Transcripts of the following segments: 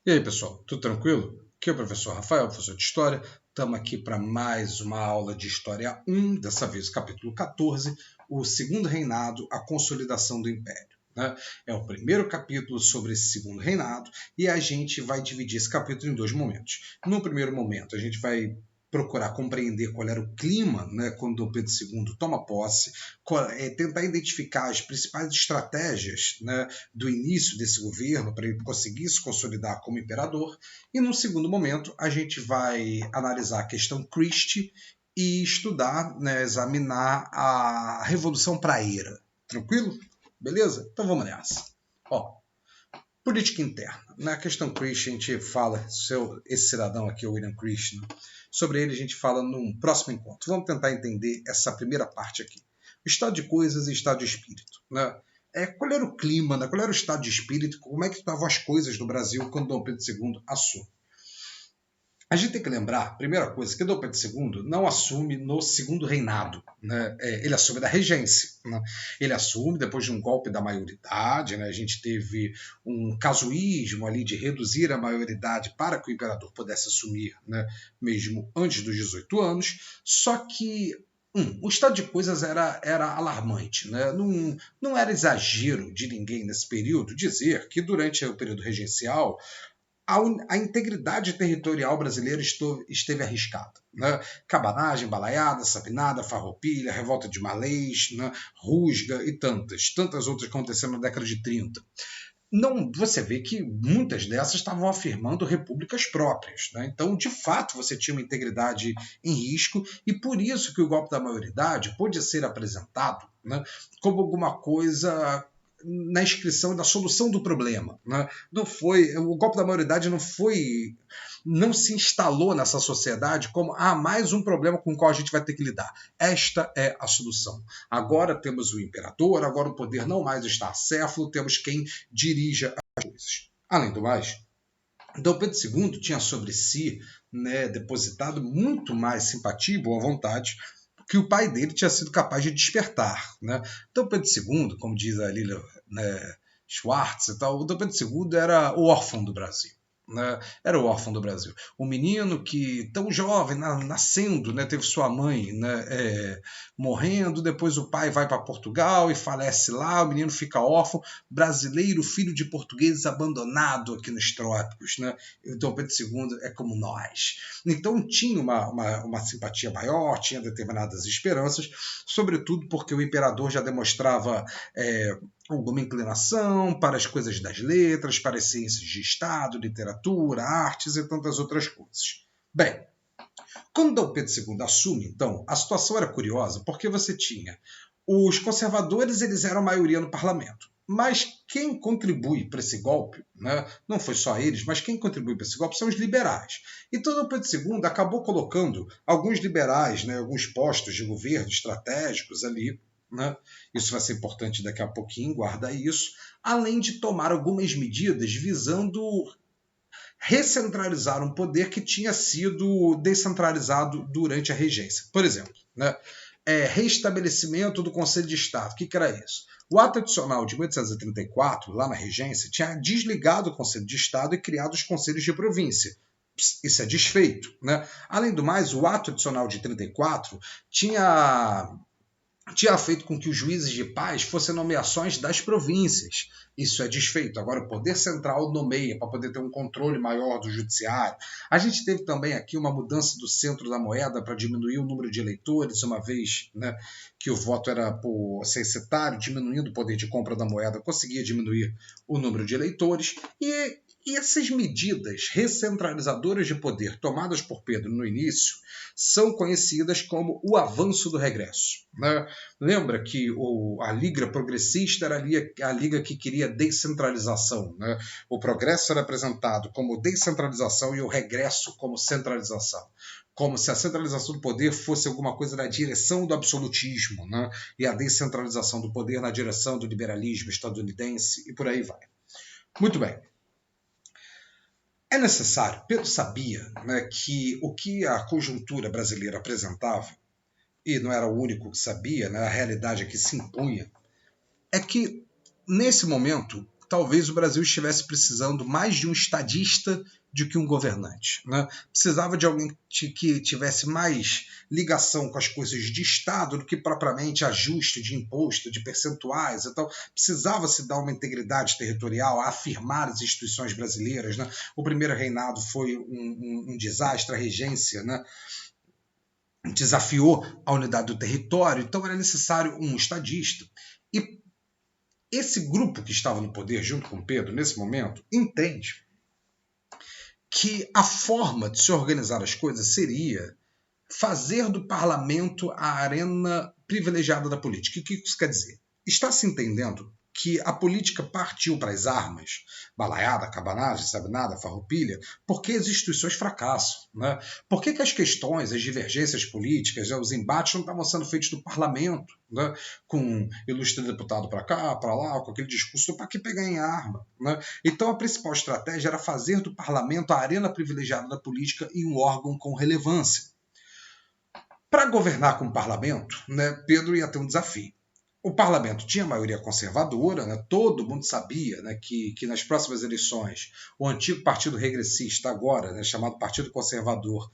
E aí, pessoal, tudo tranquilo? Aqui é o professor Rafael, professor de História. Estamos aqui para mais uma aula de História 1, dessa vez capítulo 14, o Segundo Reinado, a Consolidação do Império. Né? É o primeiro capítulo sobre esse segundo reinado e a gente vai dividir esse capítulo em dois momentos. No primeiro momento, a gente vai procurar compreender qual era o clima, né, quando Dom Pedro II toma posse, tentar identificar as principais estratégias, né, do início desse governo para ele conseguir se consolidar como imperador. E num segundo momento, a gente vai analisar a questão Christie e estudar, né, examinar a Revolução Praeira. Tranquilo? Beleza? Então vamos nessa. Ó, política interna. Na questão Christie, a gente fala, esse cidadão aqui, o William Christie, sobre ele a gente fala num próximo encontro. Vamos tentar entender essa primeira parte aqui. O estado de coisas e estado de espírito. Né? Qual era o clima, né? Qual era o estado de espírito, como é que estavam as coisas no Brasil quando Dom Pedro II assume? A gente tem que lembrar, primeira coisa, que Dom Pedro II não assume no segundo reinado. Né? Ele assume da regência. Né? Ele assume depois de um golpe da maioridade. Né? A gente teve um casuísmo ali de reduzir a maioridade para que o imperador pudesse assumir, né, mesmo antes dos 18 anos. Só que o estado de coisas era alarmante. Né? Não era exagero de ninguém nesse período dizer que durante o período regencial a integridade territorial brasileira esteve arriscada. Né? Cabanagem, balaiada, sabinada, farroupilha, revolta de Malês, né? Rusga e tantas outras aconteceram na década de 30. Não, você vê que muitas dessas estavam afirmando repúblicas próprias. Né? Então, de fato, você tinha uma integridade em risco e por isso que o golpe da maioridade pôde ser apresentado, né, como alguma coisa na inscrição da solução do problema. Né? Não foi, o golpe da maioridade não se instalou nessa sociedade como mais um problema com o qual a gente vai ter que lidar. Esta é a solução. Agora temos o imperador, agora o poder não mais está acéfalo, temos quem dirija as coisas. Além do mais, Dom Pedro II tinha sobre si, né, depositado muito mais simpatia e boa vontade que o pai dele tinha sido capaz de despertar. Né? Dom Pedro II, como diz a Lilia, né, Schwartz e tal, o Dom Pedro II era o órfão do Brasil. Né? Era o órfão do Brasil. Um menino que, tão jovem, nascendo, né, teve sua mãe, né, morrendo, depois o pai vai para Portugal e falece lá, o menino fica órfão, brasileiro, filho de portugueses abandonado aqui nos trópicos. Né? Dom Pedro II é como nós. Então tinha uma simpatia maior, tinha determinadas esperanças, sobretudo porque o imperador já demonstrava alguma inclinação para as coisas das letras, para as ciências de Estado, literatura, artes e tantas outras coisas. Bem, quando Dom Pedro II assume, então, a situação era curiosa porque você tinha os conservadores, eles eram a maioria no parlamento. Mas quem contribui para esse golpe, né, não foi só eles, mas quem contribui para esse golpe são os liberais. Então, Dom Pedro II acabou colocando alguns liberais, né, alguns postos de governo estratégicos ali. Né, isso vai ser importante daqui a pouquinho, guarda isso. Além de tomar algumas medidas visando recentralizar um poder que tinha sido descentralizado durante a regência. Por exemplo, né, reestabelecimento do Conselho de Estado. O que era isso? O ato adicional de 1834, lá na regência, tinha desligado o Conselho de Estado e criado os conselhos de província. Isso é desfeito. Né? Além do mais, o ato adicional de 34 tinha feito com que os juízes de paz fossem nomeações das províncias. Isso é desfeito. Agora, o poder central nomeia para poder ter um controle maior do judiciário. A gente teve também aqui uma mudança do centro da moeda para diminuir o número de eleitores, uma vez, né, que o voto era por censitário, diminuindo o poder de compra da moeda, conseguia diminuir o número de eleitores. E essas medidas recentralizadoras de poder tomadas por Pedro no início são conhecidas como o avanço do regresso. Né? Lembra que a Liga Progressista era a liga que queria descentralização. Né? O progresso era apresentado como descentralização e o regresso como centralização. Como se a centralização do poder fosse alguma coisa na direção do absolutismo, né? E a descentralização do poder na direção do liberalismo estadunidense e por aí vai. Muito bem. É necessário, Pedro sabia, né, que o que a conjuntura brasileira apresentava, e não era o único que sabia, né, a realidade que se impunha, é que, nesse momento, talvez o Brasil estivesse precisando mais de um estadista do que um governante, né? Precisava de alguém que tivesse mais ligação com as coisas de Estado do que propriamente ajuste de imposto, de percentuais. Então, precisava se dar uma integridade territorial, afirmar as instituições brasileiras, né? O primeiro reinado foi um desastre, a regência, né? Desafiou a unidade do território, então era necessário um estadista. E esse grupo que estava no poder junto com Pedro, nesse momento, entende que a forma de se organizar as coisas seria fazer do parlamento a arena privilegiada da política. O que isso quer dizer? Está se entendendo que a política partiu para as armas, balaiada, cabanagem, sabe nada, farroupilha, porque as instituições fracassam. Né? Por que as questões, as divergências políticas, os embates não estavam sendo feitos no parlamento, né? Com ilustre deputado para cá, para lá, com aquele discurso, para que pegar em arma? Né? Então a principal estratégia era fazer do parlamento a arena privilegiada da política e um órgão com relevância. Para governar com o parlamento, né, Pedro ia ter um desafio. O parlamento tinha maioria conservadora, né, todo mundo sabia, né, que nas próximas eleições o antigo partido regressista, agora, né, chamado Partido Conservador,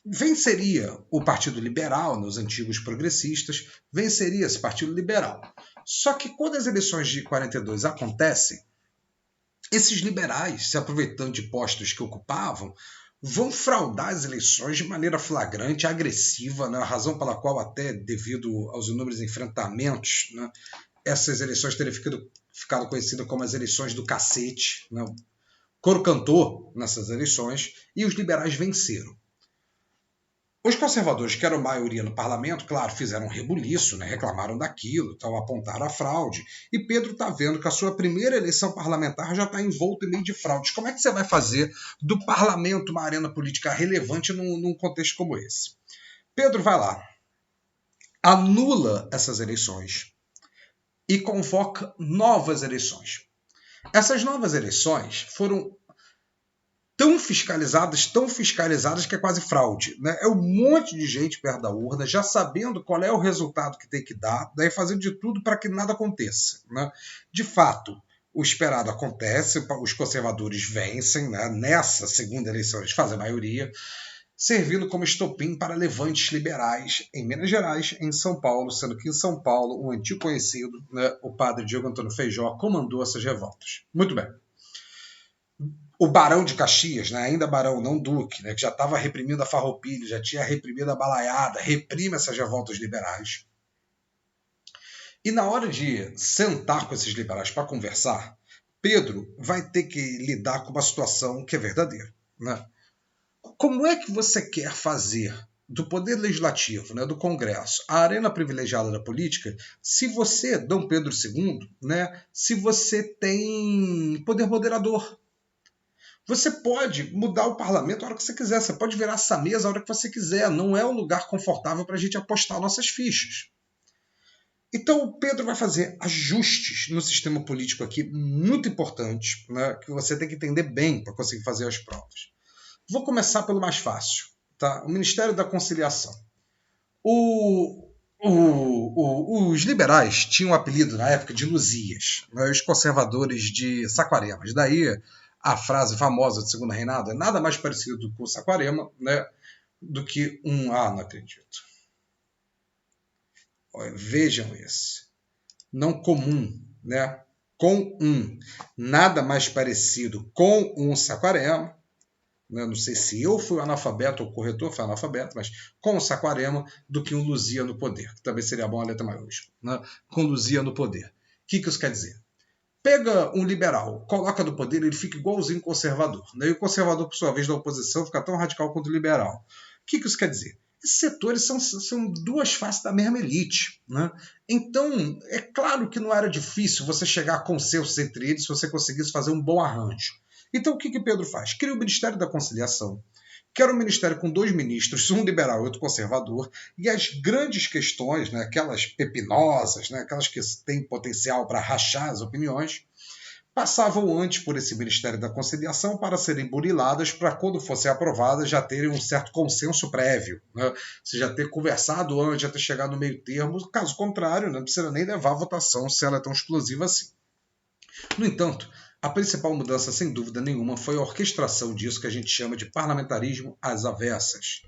venceria o Partido Liberal, né, os antigos progressistas, venceria esse Partido Liberal. Só que quando as eleições de 42 acontecem, esses liberais, se aproveitando de postos que ocupavam, vão fraudar as eleições de maneira flagrante, agressiva, né? A razão pela qual, até devido aos inúmeros enfrentamentos, né, essas eleições teriam ficado conhecidas como as eleições do cacete. Né? O coro cantou nessas eleições e os liberais venceram. Os conservadores, que eram maioria no parlamento, claro, fizeram um rebuliço, né? Reclamaram daquilo, apontaram a fraude. E Pedro está vendo que a sua primeira eleição parlamentar já está envolta em meio de fraudes. Como é que você vai fazer do parlamento uma arena política relevante num contexto como esse? Pedro vai lá, anula essas eleições e convoca novas eleições. Essas novas eleições foram tão fiscalizadas que é quase fraude. Né? É um monte de gente perto da urna, já sabendo qual é o resultado que tem que dar, daí fazendo de tudo para que nada aconteça. Né? De fato, o esperado acontece, os conservadores vencem, né? Nessa segunda eleição eles fazem a maioria, servindo como estopim para levantes liberais em Minas Gerais, em São Paulo, sendo que em São Paulo, um antigo conhecido, né, o padre Diogo Antônio Feijó, comandou essas revoltas. Muito bem. O Barão de Caxias, né, ainda Barão, não Duque, né, que já estava reprimindo a farroupilha, já tinha reprimido a balaiada, reprime essas revoltas liberais. E na hora de sentar com esses liberais para conversar, Pedro vai ter que lidar com uma situação que é verdadeira. Né? Como é que você quer fazer do Poder Legislativo, né, do Congresso, a arena privilegiada da política, se você, Dom Pedro II, né, se você tem poder moderador? Você pode mudar o parlamento a hora que você quiser, você pode virar essa mesa a hora que você quiser, não é um lugar confortável para a gente apostar nossas fichas. Então o Pedro vai fazer ajustes no sistema político aqui muito importantes, né, que você tem que entender bem para conseguir fazer as provas. Vou começar pelo mais fácil, tá? O Ministério da Conciliação. Os liberais tinham o apelido na época de Luzias, né, os conservadores de Saquaremas. Daí a frase famosa do Segundo Reinado é nada mais parecido com o Saquarema, né, do que um... Ah, não acredito. Olha, vejam esse. Não comum, né? Com um. Nada mais parecido com um Saquarema. Né? Não sei se eu fui analfabeto ou o corretor foi analfabeto, mas com o Saquarema do que um Luzia no poder. Que também seria bom a letra maiúscula. Né? Com Luzia no poder. O que isso quer dizer? Pega um liberal, coloca no poder, ele fica igualzinho conservador. Né? E o conservador, por sua vez, da oposição, fica tão radical quanto o liberal. O que isso quer dizer? Esses setores são duas faces da mesma elite. Né? Então, é claro que não era difícil você chegar a consensos entre eles se você conseguisse fazer um bom arranjo. Então, o que Pedro faz? Cria o Ministério da Conciliação, que era um ministério com 2 ministros, um liberal e outro conservador, e as grandes questões, né, aquelas pepinosas, né, aquelas que têm potencial para rachar as opiniões, passavam antes por esse Ministério da Conciliação para serem buriladas para, quando fossem aprovadas, já terem um certo consenso prévio. Né? Você já ter conversado antes, já ter chegado no meio termo. Caso contrário, não precisa nem levar a votação se ela é tão explosiva assim. No entanto, a principal mudança, sem dúvida nenhuma, foi a orquestração disso que a gente chama de parlamentarismo às avessas.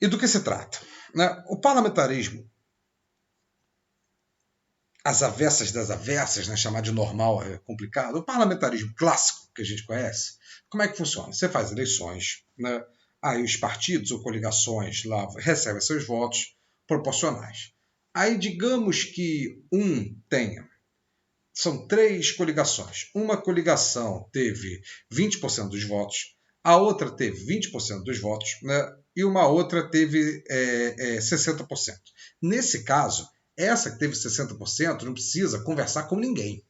E do que se trata? O parlamentarismo às avessas das avessas, chamar de normal é complicado. O parlamentarismo clássico que a gente conhece, como é que funciona? Você faz eleições, aí os partidos ou coligações lá recebem seus votos proporcionais. Aí digamos que são 3 coligações. Uma coligação teve 20% dos votos, a outra teve 20% dos votos, e uma outra teve 60%. Nesse caso, essa que teve 60% não precisa conversar com ninguém.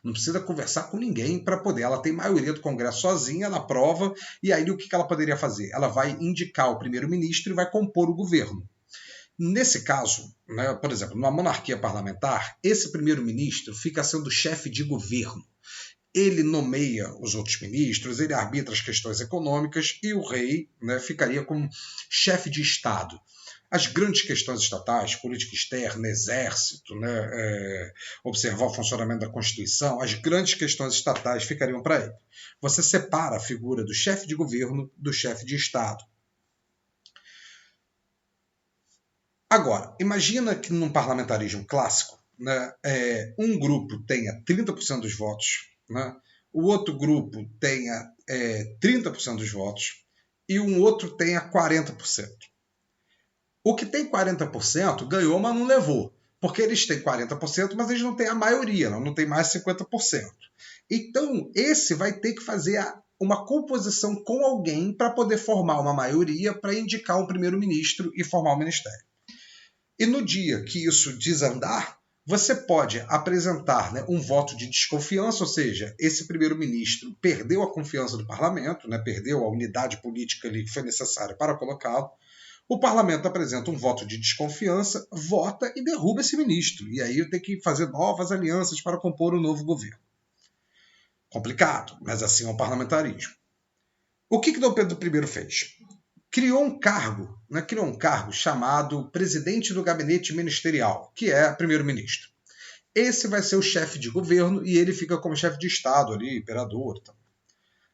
Não precisa conversar com ninguém para poder. Ela tem maioria do Congresso sozinha, ela aprova, e aí o que ela poderia fazer? Ela vai indicar o primeiro-ministro e vai compor o governo. Nesse caso, por exemplo, numa monarquia parlamentar, esse primeiro-ministro fica sendo chefe de governo. Ele nomeia os outros ministros, ele arbitra as questões econômicas e o rei ficaria como chefe de Estado. As grandes questões estatais, política externa, exército, observar o funcionamento da Constituição, as grandes questões estatais ficariam para ele. Você separa a figura do chefe de governo do chefe de Estado. Agora, imagina que num parlamentarismo clássico, um grupo tenha 30% dos votos, o outro grupo tenha 30% dos votos e um outro tenha 40%. O que tem 40% ganhou, mas não levou. Porque eles têm 40%, mas eles não têm a maioria, não tem mais 50%. Então, esse vai ter que fazer uma composição com alguém para poder formar uma maioria para indicar um primeiro-ministro e formar o ministério. E no dia que isso desandar, você pode apresentar um voto de desconfiança, ou seja, esse primeiro-ministro perdeu a confiança do parlamento, perdeu a unidade política ali que foi necessária para colocá-lo. O parlamento apresenta um voto de desconfiança, vota e derruba esse ministro. E aí tem que fazer novas alianças para compor um novo governo. Complicado, mas assim é o parlamentarismo. O que Dom Pedro I fez? Criou um cargo chamado presidente do gabinete ministerial, que é primeiro-ministro. Esse vai ser o chefe de governo e ele fica como chefe de Estado ali, imperador.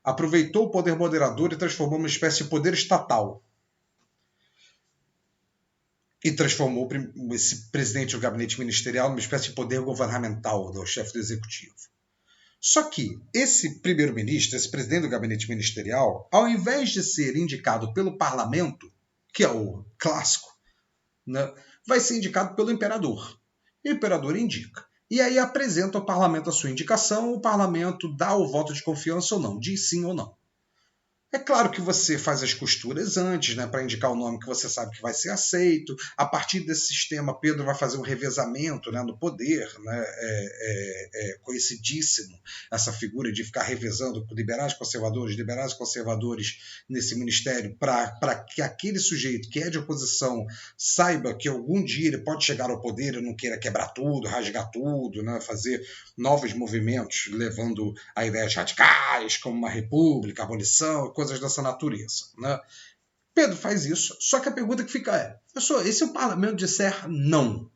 Aproveitou o poder moderador e transformou numa espécie de poder estatal. E transformou esse presidente do gabinete ministerial numa espécie de poder governamental, o chefe do executivo. Só que esse primeiro-ministro, esse presidente do gabinete ministerial, ao invés de ser indicado pelo parlamento, que é o clássico, vai ser indicado pelo imperador. E o imperador indica. E aí apresenta ao parlamento a sua indicação, o parlamento dá o voto de confiança ou não, diz sim ou não. É claro que você faz as costuras antes, para indicar o nome que você sabe que vai ser aceito. A partir desse sistema, Pedro vai fazer um revezamento no poder, conhecidíssimo essa figura de ficar revezando liberais e conservadores nesse ministério, para que aquele sujeito que é de oposição saiba que algum dia ele pode chegar ao poder e não queira quebrar tudo, rasgar tudo, fazer novos movimentos, levando a ideias radicais, como uma república, abolição, coisas dessa natureza. Pedro faz isso, só que a pergunta que fica é, e se o parlamento disser não?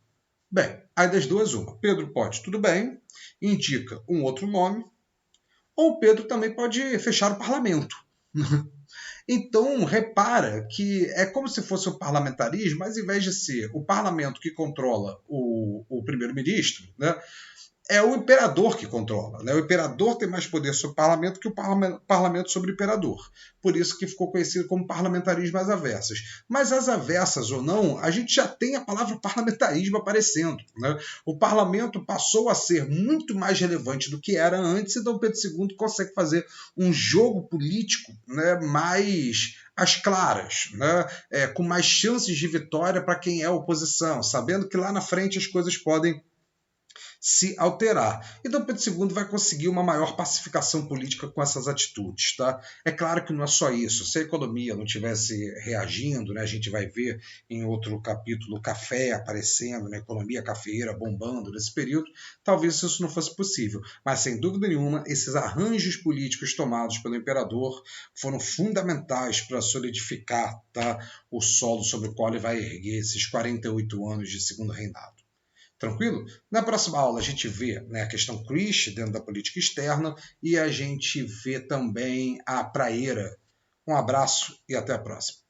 Bem, aí das duas uma. Pedro pode, tudo bem, indica um outro nome, ou Pedro também pode fechar o parlamento. Então, repara que é como se fosse o parlamentarismo, mas ao invés de ser o parlamento que controla o primeiro-ministro, é o imperador que controla. O imperador tem mais poder sobre o parlamento que o parlamento sobre o imperador. Por isso que ficou conhecido como parlamentarismo às avessas. Mas às avessas ou não, a gente já tem a palavra parlamentarismo aparecendo. O parlamento passou a ser muito mais relevante do que era antes e Dom Pedro II consegue fazer um jogo político mais às claras, com mais chances de vitória para quem é oposição, sabendo que lá na frente as coisas podem se alterar. E Dom Pedro II vai conseguir uma maior pacificação política com essas atitudes. É claro que não é só isso. Se a economia não estivesse reagindo, a gente vai ver em outro capítulo o café aparecendo, a economia cafeeira bombando nesse período, talvez isso não fosse possível. Mas, sem dúvida nenhuma, esses arranjos políticos tomados pelo imperador foram fundamentais para solidificar o solo sobre o qual ele vai erguer esses 48 anos de segundo reinado. Tranquilo? Na próxima aula a gente vê, né, a questão Christie dentro da política externa e a gente vê também a praeira. Um abraço e até a próxima.